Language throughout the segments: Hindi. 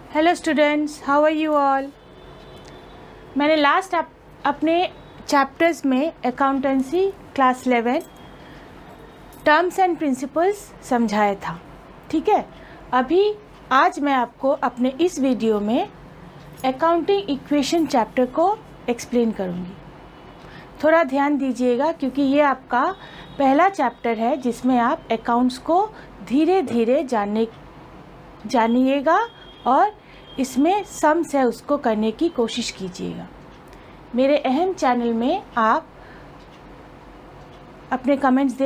Hello students, how are you all. मैंने लास्ट अपने चैप्टर्स में accountancy class 11 terms and principles समझाया था, ठीक है। अभी आज मैं आपको अपने इस वीडियो में अकाउंटिंग इक्वेशन चैप्टर को एक्सप्लेन करूँगी। थोड़ा ध्यान दीजिएगा क्योंकि ये आपका पहला चैप्टर है जिसमें आप अकाउंट्स को धीरे धीरे जानिएगा और इसमें सम्स है उसको करने की कोशिश कीजिएगा। मेरे अहम चैनल में आप अपने कमेंट्स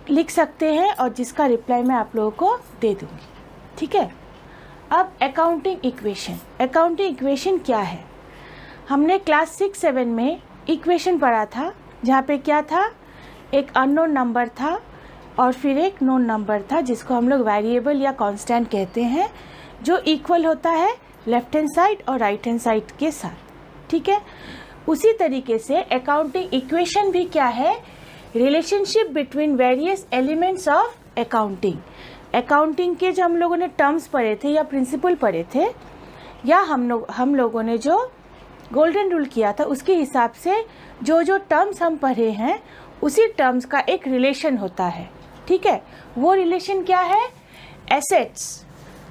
लिख सकते हैं और जिसका रिप्लाई मैं आप लोगों को दे दूँगी, ठीक है। अब अकाउंटिंग इक्वेशन क्या है। हमने क्लास 6-7 में इक्वेशन पढ़ा था जहाँ पे क्या था, एक अननोन नंबर था और फिर एक नोन नंबर था जिसको हम लोग वेरिएबल या कांस्टेंट कहते हैं, जो इक्वल होता है लेफ्ट हैंड साइड और राइट हैंड साइड के साथ, ठीक है। उसी तरीके से अकाउंटिंग इक्वेशन भी क्या है, relationship between various elements of accounting के जो हम लोगों ने टर्म्स पढ़े थे या प्रिंसिपल पढ़े थे या हम लोगों ने जो गोल्डन रूल किया था उसके हिसाब से जो टर्म्स हम पढ़े हैं उसी टर्म्स का एक रिलेशन होता है, ठीक है। वो रिलेशन क्या है, एसेट्स।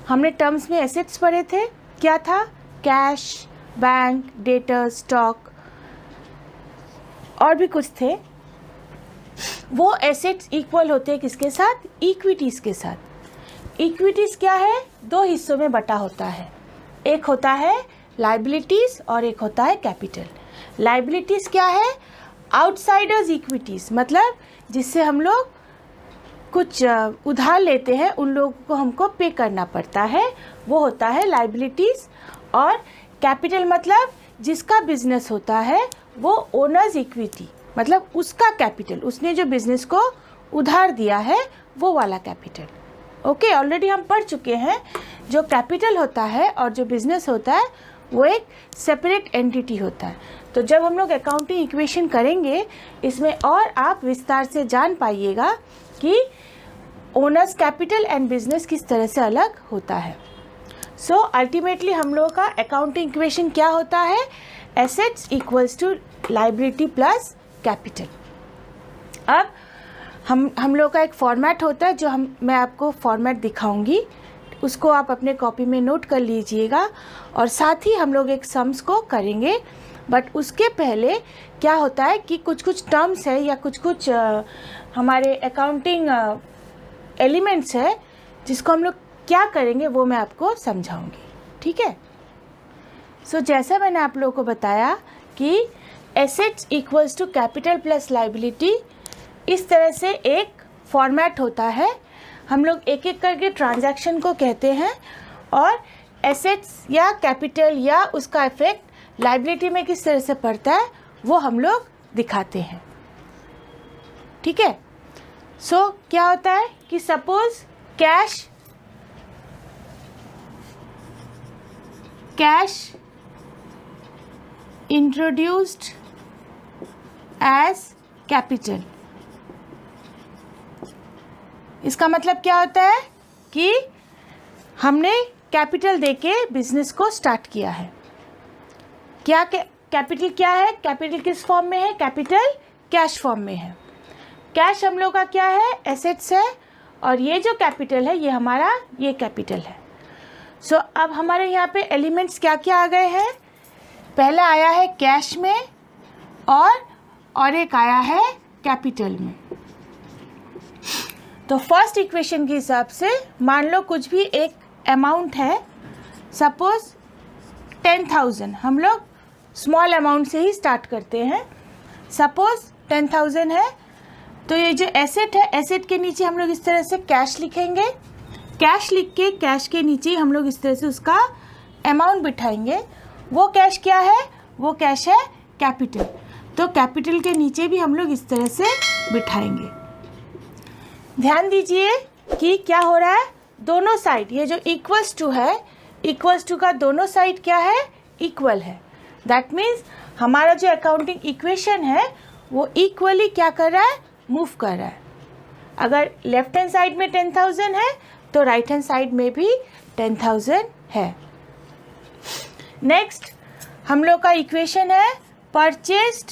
हमने टर्म्स में एसेट्स पढ़े थे, क्या था, कैश, बैंक, डेटर, स्टॉक और भी कुछ थे। वो एसेट्स इक्वल होते हैं किसके साथ, इक्विटीज़ के साथ। इक्विटीज़ क्या है, दो हिस्सों में बटा होता है, एक होता है लाइबिलिटीज़ और एक होता है कैपिटल। लाइबिलिटीज़ क्या है, आउटसाइडर्स इक्विटीज़, मतलब जिससे हम लोग कुछ उधार लेते हैं उन लोगों को हमको पे करना पड़ता है, वो होता है लाइबिलिटीज़। और कैपिटल मतलब जिसका बिजनेस होता है वो ओनर्स इक्विटी, मतलब उसका कैपिटल, उसने जो बिजनेस को उधार दिया है वो वाला कैपिटल। ओके, ऑलरेडी हम पढ़ चुके हैं जो कैपिटल होता है और जो बिजनेस होता है वो एक सेपरेट एंटिटी होता है। तो जब हम लोग अकाउंटिंग इक्वेशन करेंगे इसमें और आप विस्तार से जान पाइएगा कि ओनर्स कैपिटल एंड बिजनेस किस तरह से अलग होता है। सो अल्टीमेटली हम लोगों का अकाउंटिंग इक्वेशन क्या होता है, assets equals to liability plus capital. अब हम लोग का एक फॉर्मेट होता है जो मैं आपको फॉर्मेट दिखाऊंगी, उसको आप अपने कॉपी में नोट कर लीजिएगा और साथ ही हम लोग एक सम्स को करेंगे। बट उसके पहले क्या होता है कि कुछ टर्म्स है या कुछ हमारे अकाउंटिंग एलिमेंट्स है जिसको हम लोग क्या करेंगे वो मैं आपको समझाऊंगी, ठीक है। सो जैसा मैंने आप लोगों को बताया कि assets equals to capital plus liability, इस तरह से एक फॉर्मेट होता है। हम लोग एक एक करके ट्रांजैक्शन को कहते हैं और एसेट्स या कैपिटल या उसका इफेक्ट लाइबिलिटी में किस तरह से पड़ता है वो हम लोग दिखाते हैं, ठीक है। सो क्या होता है कि suppose cash introduced as capital, इसका मतलब क्या होता है कि हमने कैपिटल देके बिजनेस को स्टार्ट किया है। क्या कैपिटल क्या है, कैपिटल किस फॉर्म में है, कैपिटल कैश फॉर्म में है। कैश हम लोग का क्या है, एसेट्स है और ये जो कैपिटल है ये हमारा ये कैपिटल है। सो अब हमारे यहाँ पे एलिमेंट्स क्या क्या आ गए हैं, पहला आया है कैश में और एक आया है कैपिटल में। तो फर्स्ट इक्वेशन के हिसाब से मान लो कुछ भी एक अमाउंट है, सपोज 10,000, हम लोग स्मॉल अमाउंट से ही स्टार्ट करते हैं। सपोज 10,000 है तो ये जो एसेट है, एसेट के नीचे हम लोग इस तरह से कैश लिखेंगे, कैश लिख के कैश के नीचे हम लोग इस तरह से उसका अमाउंट बिठाएंगे। वो कैश क्या है, वो कैश है कैपिटल, तो कैपिटल के नीचे भी हम लोग इस तरह से बिठाएंगे। ध्यान दीजिए कि क्या हो रहा है, दोनों साइड ये जो इक्वल्स टू है, इक्वल्स टू का दोनों साइड क्या है, इक्वल है। दैट मीन्स हमारा जो अकाउंटिंग इक्वेशन है वो इक्वली क्या कर रहा है, मूव कर रहा है। अगर लेफ्ट हैंड साइड में 10,000 है तो राइट हैंड साइड में भी 10,000 है। नेक्स्ट हम लोग का इक्वेशन है purchased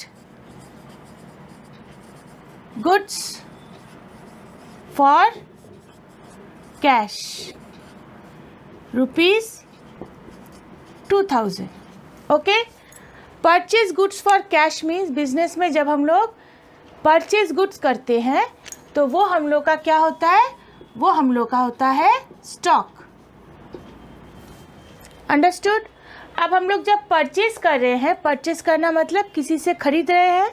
goods for cash ₹2000। Okay, purchase goods for cash means business में जब हम लोग परचेज गुड्स करते हैं तो वो हम लोग का क्या होता है, वो हम लोग का होता है स्टॉक। अंडरस्टूड। अब हम लोग जब परचेज कर रहे हैं, परचेज करना मतलब किसी से खरीद रहे हैं,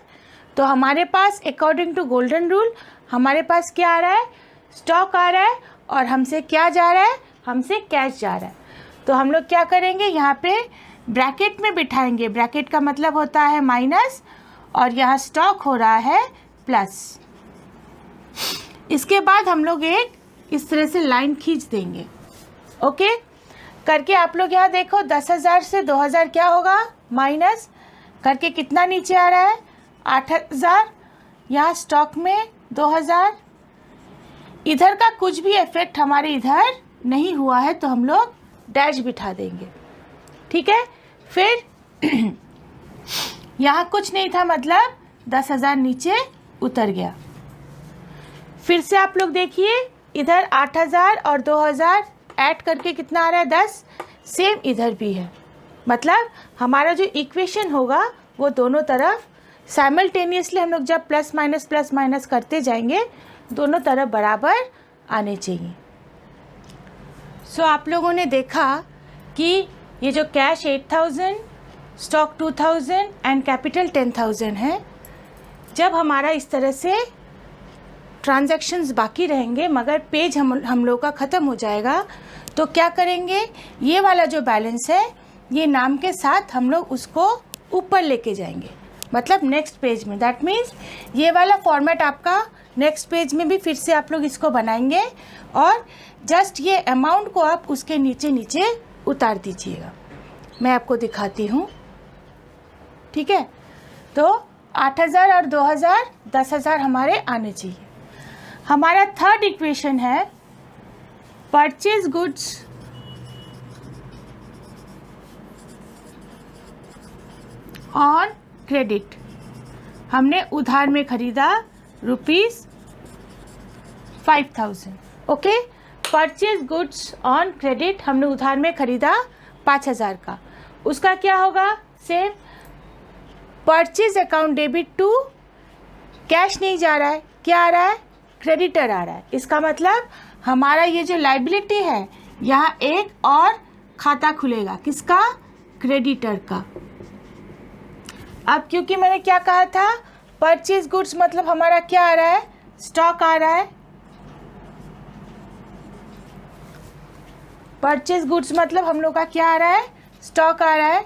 तो हमारे पास अकॉर्डिंग टू गोल्डन रूल हमारे पास क्या आ रहा है, स्टॉक आ रहा है, और हमसे क्या जा रहा है, हमसे कैश जा रहा है। तो हम लोग क्या करेंगे, यहाँ पे ब्रैकेट में बिठाएंगे, ब्रैकेट का मतलब होता है माइनस, और यहाँ स्टॉक हो रहा है प्लस। इसके बाद हम लोग एक इस तरह से लाइन खींच देंगे। ओके, करके आप लोग यहाँ देखो 10,000 से 2,000 क्या होगा, माइनस करके कितना नीचे आ रहा है, 8,000। यहाँ स्टॉक में 2,000। इधर का कुछ भी इफेक्ट हमारे इधर नहीं हुआ है तो हम लोग डैश बिठा देंगे। ठीक है, फिर यहाँ कुछ नहीं था मतलब 10,000 नीचे उतर गया। फिर से आप लोग देखिए इधर 8,000 और 2,000 ऐड करके कितना आ रहा है, 10। सेम इधर भी है, मतलब हमारा जो इक्वेशन होगा वो दोनों तरफ साइमल्टेनियसली हम लोग जब प्लस माइनस करते जाएंगे दोनों तरफ बराबर आने चाहिए। सो आप लोगों ने देखा कि ये जो कैश 8,000, स्टॉक 2,000 एंड कैपिटल 10,000 है। जब हमारा इस तरह से ट्रांजैक्शंस बाकी रहेंगे मगर पेज हम लोग का ख़त्म हो जाएगा, तो क्या करेंगे, ये वाला जो बैलेंस है ये नाम के साथ हम लोग उसको ऊपर लेके जाएंगे, मतलब नेक्स्ट पेज में। दैट मीन्स ये वाला फॉर्मेट आपका नेक्स्ट पेज में भी फिर से आप लोग इसको बनाएंगे और जस्ट ये अमाउंट को आप उसके नीचे नीचे उतार दीजिएगा। मैं आपको दिखाती हूँ। ठीक है, तो 8,000 और 2,000 10,000 हमारे आने चाहिए। हमारा थर्ड इक्वेशन है परचेज गुड्स ऑन क्रेडिट। हमने उधार में खरीदा ₹5,000। Okay, purchase goods on credit हमने उधार में खरीदा 5,000 का, उसका क्या होगा, same purchase account debit to cash नहीं जा रहा है, क्या आ रहा है, क्रेडिटर आ रहा है। इसका मतलब हमारा ये जो लाइबिलिटी है यहाँ एक और खाता खुलेगा, किसका, क्रेडिटर का। अब क्योंकि मैंने क्या कहा था, परचेज गुड्स मतलब हमारा क्या आ रहा है, स्टॉक आ रहा है। परचेज गुड्स मतलब हम लोग का क्या आ रहा है, स्टॉक आ रहा है।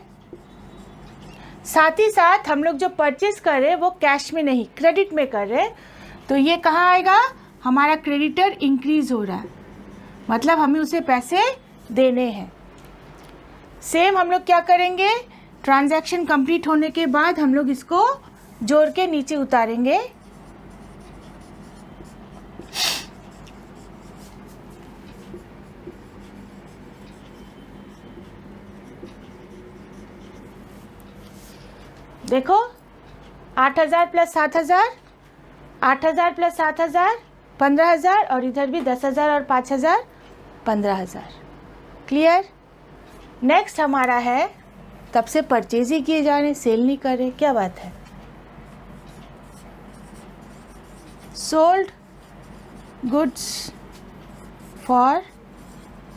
साथ ही साथ हम लोग जो परचेज कर रहे हैं वो कैश में नहीं क्रेडिट में कर रहे हैं, तो ये कहाँ आएगा, हमारा क्रेडिटर इंक्रीज हो रहा है, मतलब हमें उसे पैसे देने हैं। सेम हम लोग क्या करेंगे, ट्रांजैक्शन कंप्लीट होने के बाद हम लोग इसको जोड़ के नीचे उतारेंगे। देखो 8,000 प्लस 7,000, 8,000 प्लस 7,000 15,000, और इधर भी 10,000 और 5,000 15,000। क्लियर। नेक्स्ट हमारा है, तब से परचेज ही किए जा रहे हैं, सेल नहीं कर रहे, क्या बात है। Sold goods for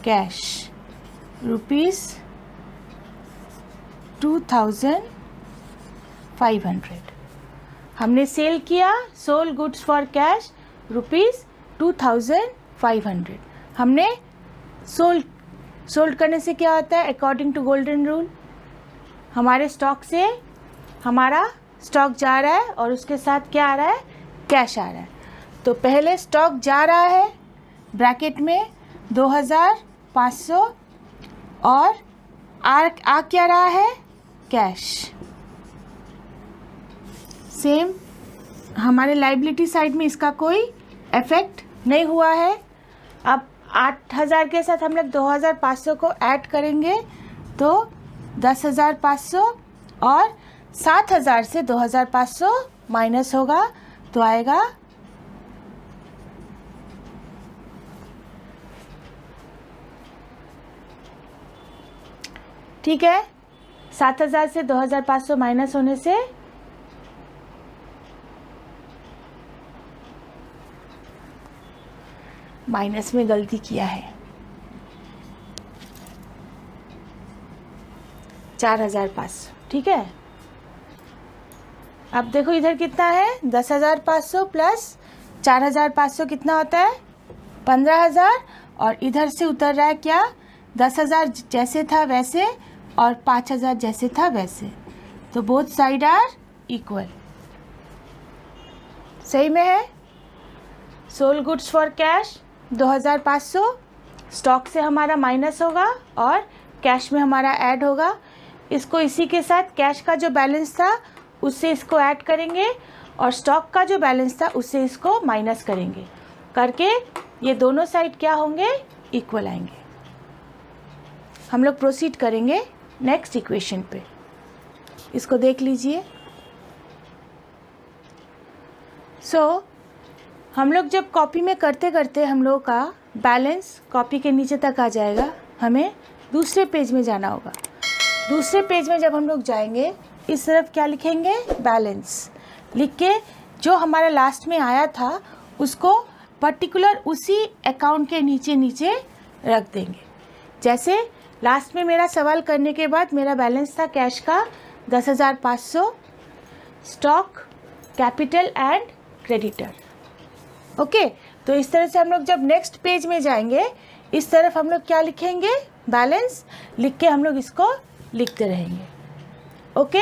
cash ₹2,500। हमने सेल किया, सोल्ड गुड्स फॉर कैश ₹2,500। हमने सोल्ड करने से क्या होता है, अकॉर्डिंग टू गोल्डन रूल हमारे स्टॉक से हमारा स्टॉक जा रहा है और उसके साथ क्या आ रहा है, कैश आ रहा है। तो पहले स्टॉक जा रहा है ब्रैकेट में 2,500 और आ क्या रहा है, कैश। सेम हमारे लाइबिलिटी साइड में इसका कोई इफेक्ट नहीं हुआ है। अब 8,000 के साथ हम लोग 2,500 को ऐड करेंगे तो 10,500 और 7,000 से 2,500 माइनस होगा तो आएगा 7,000 से 2,500 माइनस होने से माइनस में गलती किया है 4,500। ठीक है, अब देखो इधर कितना है 10,500 प्लस 4,500 कितना होता है 15,000 और इधर से उतर रहा है क्या 10,000 जैसे था वैसे और 5,000 जैसे था वैसे, तो बोथ साइड आर इक्वल। सही में है। Sold goods for cash 2,500, stock से हमारा माइनस होगा और कैश में हमारा ऐड होगा। इसको इसी के साथ कैश का जो बैलेंस था उससे इसको ऐड करेंगे और स्टॉक का जो बैलेंस था उससे इसको माइनस करेंगे, करके ये दोनों साइड क्या होंगे इक्वल आएंगे। हम लोग प्रोसीड करेंगे नेक्स्ट इक्वेशन पे, इसको देख लीजिए। हम लोग जब कॉपी में करते करते हम लोगों का बैलेंस कॉपी के नीचे तक आ जाएगा, हमें दूसरे पेज में जाना होगा। दूसरे पेज में जब हम लोग जाएंगे इस तरफ क्या लिखेंगे बैलेंस लिख के जो हमारा लास्ट में आया था उसको पर्टिकुलर उसी अकाउंट के नीचे नीचे रख देंगे। जैसे लास्ट में मेरा सवाल करने के बाद मेरा बैलेंस था कैश का 10,500, stock, capital and creditor. Okay, तो इस तरह से हम लोग जब नेक्स्ट पेज में जाएंगे इस तरफ हम लोग क्या लिखेंगे बैलेंस लिख के हम लोग इसको लिखते रहेंगे। ओके,